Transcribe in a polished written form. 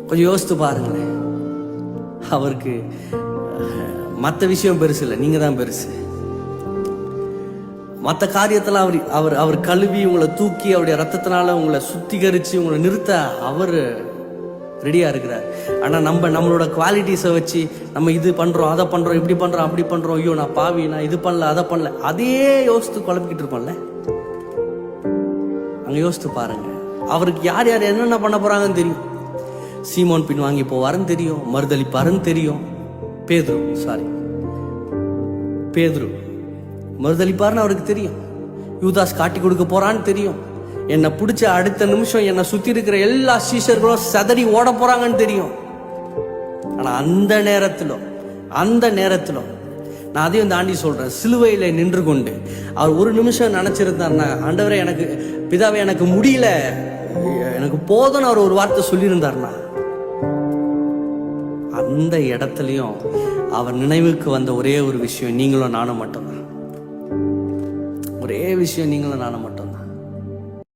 கொஞ்சம் யோசித்து பாருங்களேன். அவருக்கு மற்ற விஷயம் பெருசு இல்லை, நீங்க தான் பெருசு. மற்ற காரியத்தில் அவர் கழுவி உங்களை தூக்கி அவருடைய ரத்தத்தினால உங்களை சுத்திகரித்து உங்களை நிறுத்த அவர் ரெடியாக இருக்கிறார். ஆனால் நம்மளோட குவாலிட்டிஸை வச்சு நம்ம இது பண்ணுறோம், அதை பண்ணுறோம், இப்படி பண்ணுறோம், அப்படி பண்ணுறோம், ஐயோ நான் பாவி, நான் இது பண்ணல, அதை பண்ணல, அதையே யோசித்து குழப்பிக்கிட்டு இருப்போம்ல. அங்கே யோசித்து பாருங்க, அவருக்கு யார் யார் என்னென்ன பண்ண போகிறாங்கன்னு தெரியும். சீமோன் பின் வாங்கி போவாருன்னு தெரியும், மறுதளிப்பாருன்னு தெரியும். பேதுரு மறுதளிப்பாருன்னு அவருக்கு தெரியும். யூதாஸ் காட்டி கொடுக்க போறான்னு தெரியும். என்னை பிடிச்ச அடுத்த நிமிஷம் என்னை சுத்தி இருக்கிற எல்லா சீஷர்களும் சதறி ஓட போறாங்கன்னு தெரியும். ஆனா அந்த நேரத்திலும் நான் அதையும் தாண்டி சொல்றேன், சிலுவையில நின்று கொண்டு அவர் ஒரு நிமிஷம் நினைச்சிருந்தாருன்னா, ஆண்டவரே எனக்கு பிதாவே எனக்கு முடியல, எனக்கு போதும்னு அவர் ஒரு வார்த்தை சொல்லியிருந்தாருன்னா, அந்த இடத்துலயும் அவர் நினைவுக்கு வந்த ஒரே ஒரு விஷயம் நீங்களும் நானும் மட்டும்தான். ஒரே விஷயம் நீங்களும் நானும் மட்டும்தான்.